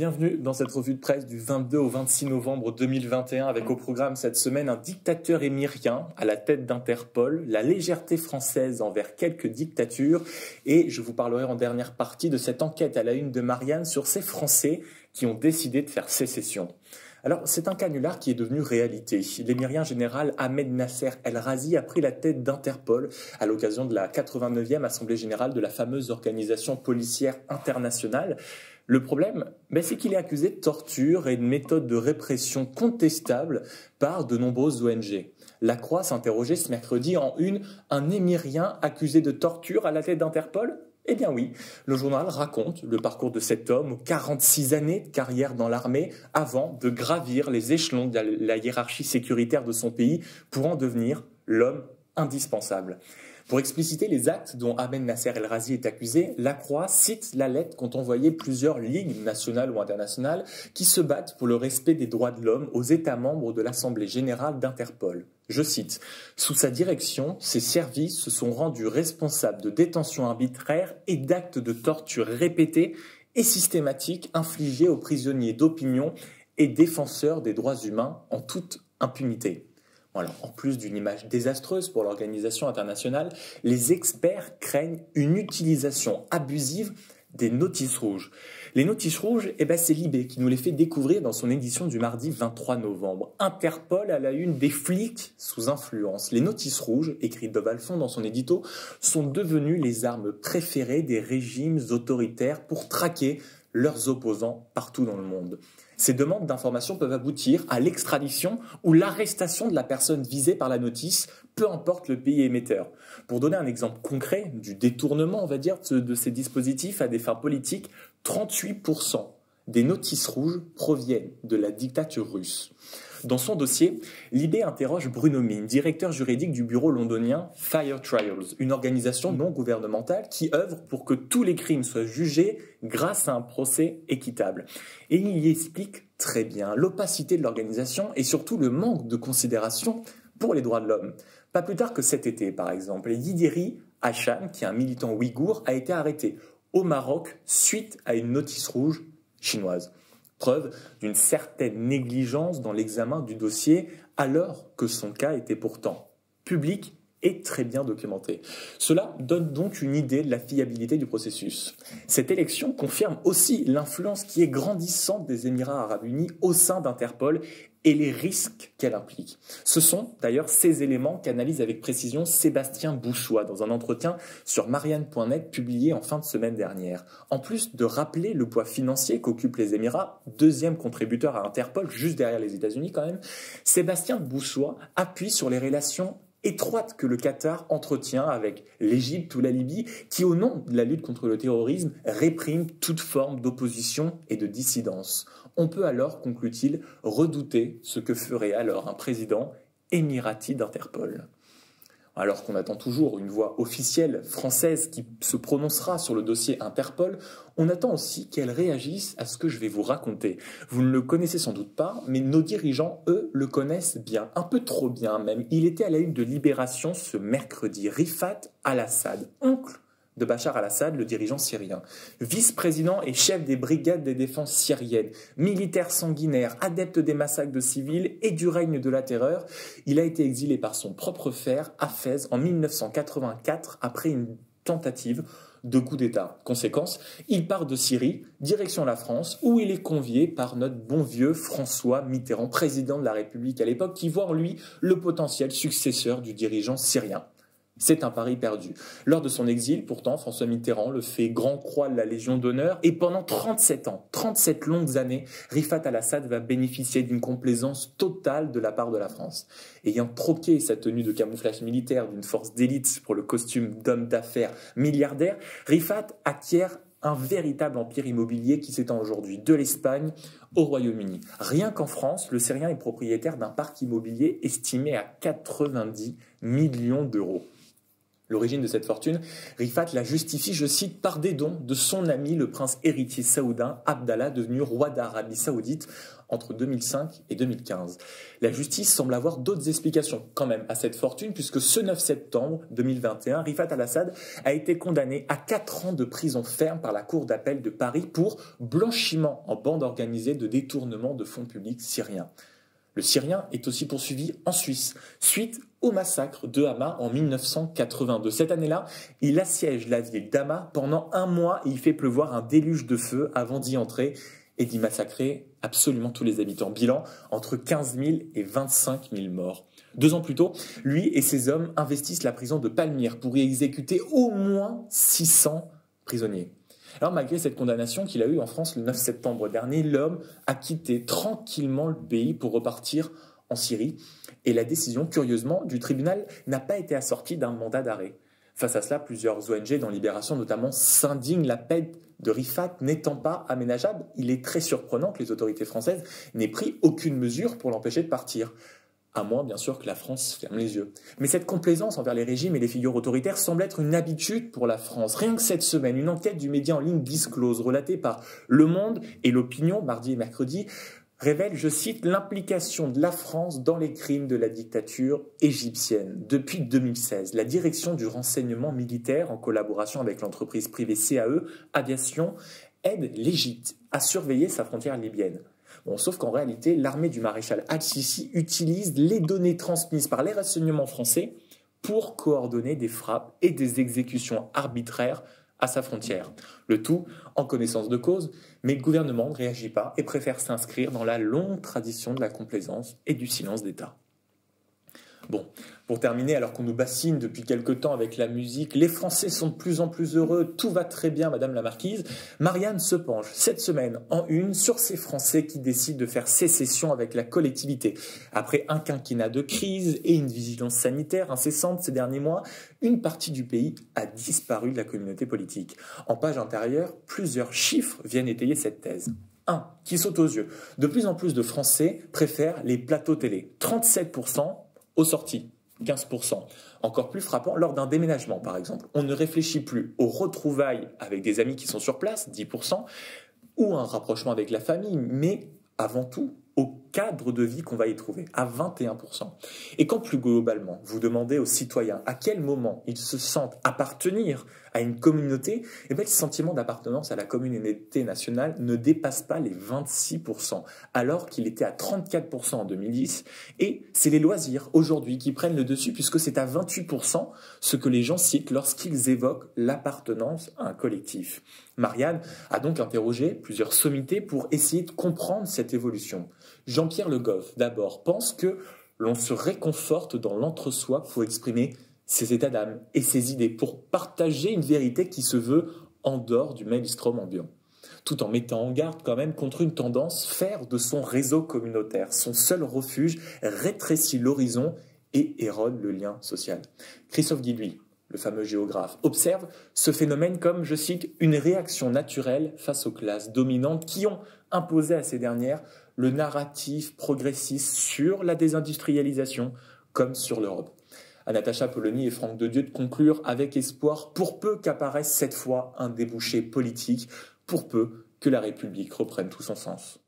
Bienvenue dans cette revue de presse du 22 au 26 novembre 2021 avec au programme cette semaine un dictateur émirien à la tête d'Interpol, la légèreté française envers quelques dictatures et je vous parlerai en dernière partie de cette enquête à la une de Marianne sur ces Français qui ont décidé de faire sécession. Alors, c'est un canular qui est devenu réalité. L'émirien général Ahmed Nasser El-Razi a pris la tête d'Interpol à l'occasion de la 89e Assemblée générale de la fameuse organisation policière internationale. Le problème, c'est qu'il est accusé de torture et de méthodes de répression contestables par de nombreuses ONG. La Croix s'interrogeait ce mercredi en une, un émirien accusé de torture à la tête d'Interpol ? Eh bien oui, le journal raconte le parcours de cet homme aux 46 années de carrière dans l'armée avant de gravir les échelons de la hiérarchie sécuritaire de son pays pour en devenir l'homme indispensable. Pour expliciter les actes dont Ahmed Nasser El-Razi est accusé, la Croix cite la lettre qu'ont envoyée plusieurs ligues nationales ou internationales qui se battent pour le respect des droits de l'homme aux États membres de l'Assemblée générale d'Interpol. Je cite, « Sous sa direction, ses services se sont rendus responsables de détentions arbitraires et d'actes de torture répétés et systématiques infligés aux prisonniers d'opinion et défenseurs des droits humains en toute impunité. » Voilà. En plus d'une image désastreuse pour l'organisation internationale, les experts craignent une utilisation abusive des notices rouges. Les notices rouges, c'est Libé qui nous les fait découvrir dans son édition du mardi 23 novembre. Interpol à la une des flics sous influence. Les notices rouges, écrit Dov Alphon dans son édito, sont devenues les armes préférées des régimes autoritaires pour traquer leurs opposants partout dans le monde. Ces demandes d'information peuvent aboutir à l'extradition ou l'arrestation de la personne visée par la notice, peu importe le pays émetteur. Pour donner un exemple concret du détournement, de ces dispositifs à des fins politiques, 38% des notices rouges proviennent de la dictature russe. Dans son dossier, Libé interroge Bruno Min, directeur juridique du bureau londonien Fire Trials, une organisation non gouvernementale qui œuvre pour que tous les crimes soient jugés grâce à un procès équitable. Et il y explique très bien l'opacité de l'organisation et surtout le manque de considération pour les droits de l'homme. Pas plus tard que cet été, par exemple, Yidiri Hashan, qui est un militant ouïghour, a été arrêté au Maroc suite à une notice rouge chinoise. Preuve d'une certaine négligence dans l'examen du dossier, alors que son cas était pourtant public et très bien documenté. Cela donne donc une idée de la fiabilité du processus. Cette élection confirme aussi l'influence qui est grandissante des Émirats arabes unis au sein d'Interpol et les risques qu'elle implique. Ce sont d'ailleurs ces éléments qu'analyse avec précision Sébastien Bouchois dans un entretien sur Marianne.net publié en fin de semaine dernière. En plus de rappeler le poids financier qu'occupent les Émirats, deuxième contributeur à Interpol, juste derrière les États-Unis quand même, Sébastien Bouchois appuie sur les relations étroite que le Qatar entretient avec l'Égypte ou la Libye, qui au nom de la lutte contre le terrorisme réprime toute forme d'opposition et de dissidence. On peut alors, conclut-il, redouter ce que ferait alors un président émirati d'Interpol. Alors qu'on attend toujours une voix officielle française qui se prononcera sur le dossier Interpol, on attend aussi qu'elle réagisse à ce que je vais vous raconter. Vous ne le connaissez sans doute pas, mais nos dirigeants, eux, le connaissent bien, un peu trop bien même. Il était à la une de Libération ce mercredi. Rifat al-Assad, oncle de Bachar al-Assad, le dirigeant syrien. Vice-président et chef des brigades des défenses syriennes, militaire sanguinaire, adepte des massacres de civils et du règne de la terreur, il a été exilé par son propre frère à Fès en 1984 après une tentative de coup d'État. Conséquence, il part de Syrie, direction la France, où il est convié par notre bon vieux François Mitterrand, président de la République à l'époque, qui voit en lui le potentiel successeur du dirigeant syrien. C'est un pari perdu. Lors de son exil, pourtant, François Mitterrand le fait grand croix de la Légion d'honneur et pendant 37 ans, 37 longues années, Rifat al-Assad va bénéficier d'une complaisance totale de la part de la France. Ayant troqué sa tenue de camouflage militaire d'une force d'élite pour le costume d'homme d'affaires milliardaire, Rifat acquiert un véritable empire immobilier qui s'étend aujourd'hui de l'Espagne au Royaume-Uni. Rien qu'en France, le Syrien est propriétaire d'un parc immobilier estimé à 90 millions d'euros. L'origine de cette fortune, Rifat la justifie, je cite, par des dons de son ami le prince héritier saoudien Abdallah, devenu roi d'Arabie saoudite entre 2005 et 2015. La justice semble avoir d'autres explications quand même à cette fortune, puisque ce 9 septembre 2021, Rifat al-Assad a été condamné à 4 ans de prison ferme par la Cour d'appel de Paris pour blanchiment en bande organisée de détournement de fonds publics syriens. Le Syrien est aussi poursuivi en Suisse, suite au massacre de Hama en 1982. Cette année-là, il assiège la ville d'Hama pendant 1 mois et il fait pleuvoir un déluge de feu avant d'y entrer et d'y massacrer absolument tous les habitants. Bilan, entre 15 000 et 25 000 morts. 2 ans plus tôt, lui et ses hommes investissent la prison de Palmyre pour y exécuter au moins 600 prisonniers. Alors malgré cette condamnation qu'il a eue en France le 9 septembre dernier, l'homme a quitté tranquillement le pays pour repartir en Syrie. Et la décision, curieusement, du tribunal n'a pas été assortie d'un mandat d'arrêt. Face à cela, plusieurs ONG dans Libération notamment s'indignent, la peine de Rifat n'étant pas aménageable. Il est très surprenant que les autorités françaises n'aient pris aucune mesure pour l'empêcher de partir. À moins, bien sûr, que la France ferme les yeux. Mais cette complaisance envers les régimes et les figures autoritaires semble être une habitude pour la France. Rien que cette semaine, une enquête du média en ligne Disclose, relatée par Le Monde et L'Opinion, mardi et mercredi, révèle, je cite, l'implication de la France dans les crimes de la dictature égyptienne. Depuis 2016, la direction du renseignement militaire, en collaboration avec l'entreprise privée CAE Aviation, aide l'Égypte à surveiller sa frontière libyenne. Bon, sauf qu'en réalité, l'armée du maréchal Al-Sisi utilise les données transmises par les renseignements français pour coordonner des frappes et des exécutions arbitraires à sa frontière. Le tout en connaissance de cause, mais le gouvernement ne réagit pas et préfère s'inscrire dans la longue tradition de la complaisance et du silence d'État. Bon, pour terminer, alors qu'on nous bassine depuis quelque temps avec la musique, les Français sont de plus en plus heureux, tout va très bien, Madame la Marquise, Marianne se penche cette semaine en une sur ces Français qui décident de faire sécession avec la collectivité. Après un quinquennat de crise et une vigilance sanitaire incessante ces derniers mois, une partie du pays a disparu de la communauté politique. En page intérieure, plusieurs chiffres viennent étayer cette thèse. 1. Qui saute aux yeux. De plus en plus de Français préfèrent les plateaux télé. 37% aux sorties, 15%. Encore plus frappant, lors d'un déménagement, par exemple. On ne réfléchit plus aux retrouvailles avec des amis qui sont sur place, 10%, ou à un rapprochement avec la famille, mais avant tout, au cadre de vie qu'on va y trouver, à 21%. Et quand plus globalement, vous demandez aux citoyens à quel moment ils se sentent appartenir à une communauté, eh bien, le sentiment d'appartenance à la communauté nationale ne dépasse pas les 26%, alors qu'il était à 34% en 2010. Et c'est les loisirs aujourd'hui qui prennent le dessus, puisque c'est à 28% ce que les gens citent lorsqu'ils évoquent l'appartenance à un collectif. Marianne a donc interrogé plusieurs sommités pour essayer de comprendre cette évolution. Jean-Pierre Le Goff, d'abord, pense que l'on se réconforte dans l'entre-soi pour exprimer ses états d'âme et ses idées, pour partager une vérité qui se veut en dehors du maelstrom ambiant, tout en mettant en garde quand même contre une tendance, faire de son réseau communautaire son seul refuge, rétrécit l'horizon et érode le lien social. Christophe Guilluy, le fameux géographe, observe ce phénomène comme, je cite, une réaction naturelle face aux classes dominantes qui ont imposé à ces dernières le narratif progressiste sur la désindustrialisation comme sur l'Europe. À Natacha Polony et Franck Dedieu de conclure avec espoir, pour peu qu'apparaisse cette fois un débouché politique, pour peu que la République reprenne tout son sens.